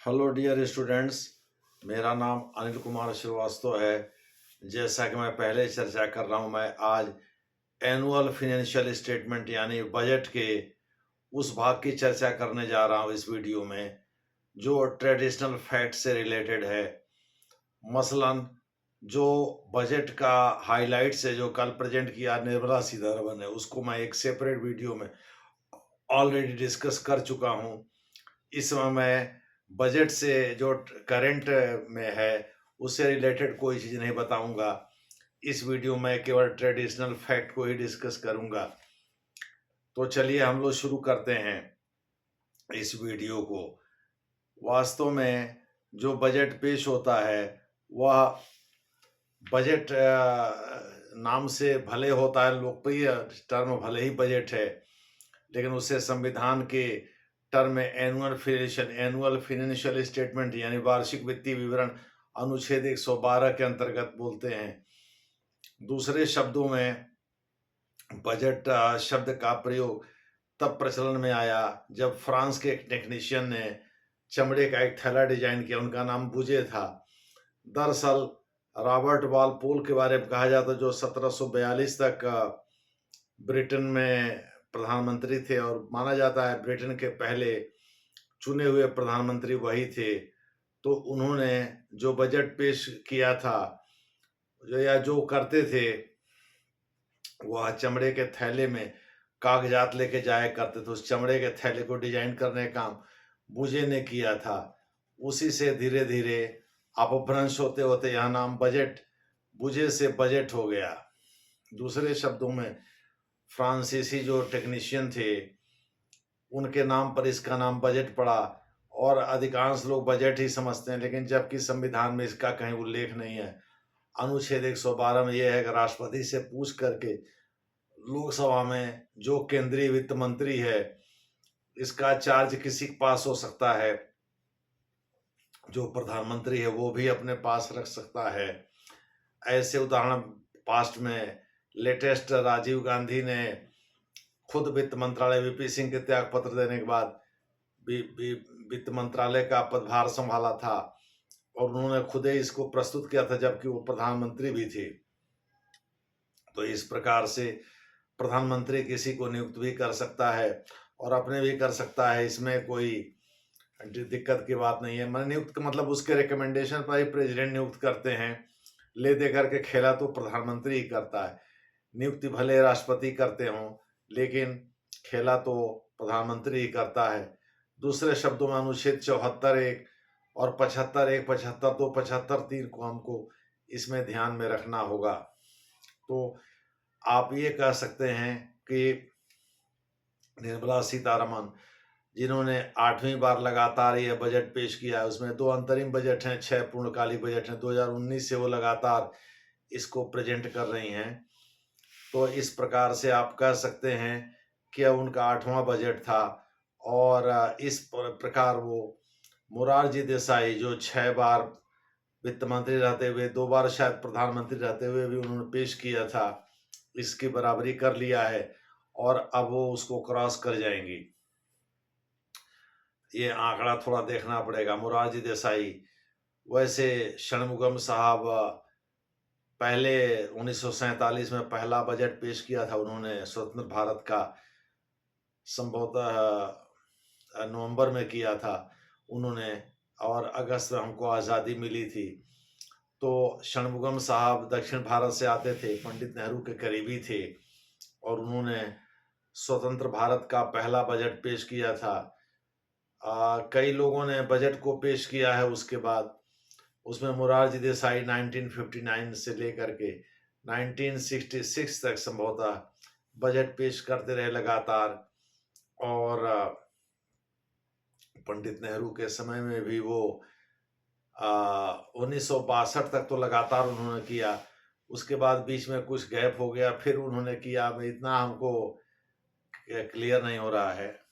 Hello dear students, मेरा नाम अनिल कुमार श्रीवास्तव है। जैसा कि मैं पहले चर्चा कर रहा हूं, मैं आज एनुअल फाइनेंशियल स्टेटमेंट यानी बजट के उस भाग की चर्चा करने जा रहा हूं इस वीडियो में जो ट्रेडिशनल फैक्ट से रिलेटेड है। मसलन जो बजट का हाइलाइट्स है जो कल प्रेजेंट किया निर्मला सीतारमण ने, उसको मैं एक सेपरेट वीडियो में ऑलरेडी डिस्कस कर चुका हूं। इस समय मैं बजट से जो करंट में है उससे रिलेटेड कोई चीज़ नहीं बताऊंगा। इस वीडियो में केवल ट्रेडिशनल फैक्ट को ही डिस्कस करूंगा। तो चलिए हम लोग शुरू करते हैं इस वीडियो को। वास्तव में जो बजट पेश होता है वह बजट नाम से भले होता है, लोकप्रिय टर्म भले ही बजट है, लेकिन उसे संविधान के टर्म एनुअल फाइनेंशियल स्टेटमेंट यानी वार्षिक वित्तीय विवरण अनुच्छेद 112 के अंतर्गत बोलते हैं। दूसरे शब्दों में बजट शब्द का प्रयोग तब प्रचलन में आया जब फ्रांस के एक टेक्नीशियन ने चमड़े का एक थैला डिजाइन किया। उनका नाम बुजे था। दरअसल रॉबर्ट वालपोल के बारे में कहा जाता जो 1742 तक ब्रिटेन में प्रधानमंत्री थे और माना जाता है ब्रिटेन के पहले चुने हुए प्रधानमंत्री वही थे। तो उन्होंने जो बजट पेश किया था जो करते थे वह चमड़े के थैले में कागजात लेके जाया करते थे। उस चमड़े के थैले को डिजाइन करने का काम बुजे ने किया था। उसी से धीरे धीरे अपभ्रंश होते होते यह नाम बजट बुजे से बजट हो गया। दूसरे शब्दों में फ्रांसीसी जो टेक्नीशियन थे उनके नाम पर इसका नाम बजट पड़ा और अधिकांश लोग बजट ही समझते हैं, लेकिन जबकि संविधान में इसका कहीं उल्लेख नहीं है। अनुच्छेद 112 में यह है कि राष्ट्रपति से पूछ करके लोकसभा में जो केंद्रीय वित्त मंत्री है इसका चार्ज किसी के पास हो सकता है, जो प्रधानमंत्री है वो भी अपने पास रख सकता है। ऐसे उदाहरण पास्ट में लेटेस्ट राजीव गांधी ने खुद वित्त मंत्रालय वीपी सिंह के त्याग पत्र देने के बाद वित्त मंत्रालय का पदभार संभाला था और उन्होंने खुद ही इसको प्रस्तुत किया था जबकि वो प्रधानमंत्री भी थे। तो इस प्रकार से प्रधानमंत्री किसी को नियुक्त भी कर सकता है और अपने भी कर सकता है, इसमें कोई दिक्कत की बात नहीं है। मैंने नियुक्त मतलब उसके रिकमेंडेशन पर ही प्रेसिडेंट नियुक्त करते हैं, ले दे करके खेला तो प्रधानमंत्री ही करता है। नियुक्ति भले राष्ट्रपति करते हों लेकिन खेला तो प्रधानमंत्री ही करता है। दूसरे शब्दों में अनुच्छेद 74(1) और 75(1), 75(2), 75(3) को हमको इसमें ध्यान में रखना होगा। तो आप ये कह सकते हैं कि निर्मला सीतारमण जिन्होंने 8वीं बार लगातार यह बजट पेश किया है, उसमें 2 अंतरिम बजट हैं, 6 पूर्णकालिक बजट हैं। 2019 से वो लगातार इसको प्रेजेंट कर रही हैं। तो इस प्रकार से आप कह सकते हैं कि उनका 8वां बजट था और इस प्रकार वो मोरारजी देसाई जो 6 बार वित्त मंत्री रहते हुए 2 बार शायद प्रधानमंत्री रहते हुए भी उन्होंने पेश किया था, इसकी बराबरी कर लिया है और अब वो उसको क्रॉस कर जाएंगी। ये आंकड़ा थोड़ा देखना पड़ेगा। मोरारजी देसाई, वैसे षणमुगम साहब पहले 1947 में पहला बजट पेश किया था उन्होंने स्वतंत्र भारत का, संभवतः नवंबर में किया था उन्होंने और अगस्त में हमको आज़ादी मिली थी। तो षणमुगम साहब दक्षिण भारत से आते थे, पंडित नेहरू के करीबी थे और उन्होंने स्वतंत्र भारत का पहला बजट पेश किया था। कई लोगों ने बजट को पेश किया है उसके बाद। उसमें मोरारजी देसाई 1959 से लेकर के 1966 तक संभवतः बजट पेश करते रहे लगातार और पंडित नेहरू के समय में भी वो 1962 तक तो लगातार उन्होंने किया। उसके बाद बीच में कुछ गैप हो गया, फिर उन्होंने किया। इतना हमको क्लियर नहीं हो रहा है।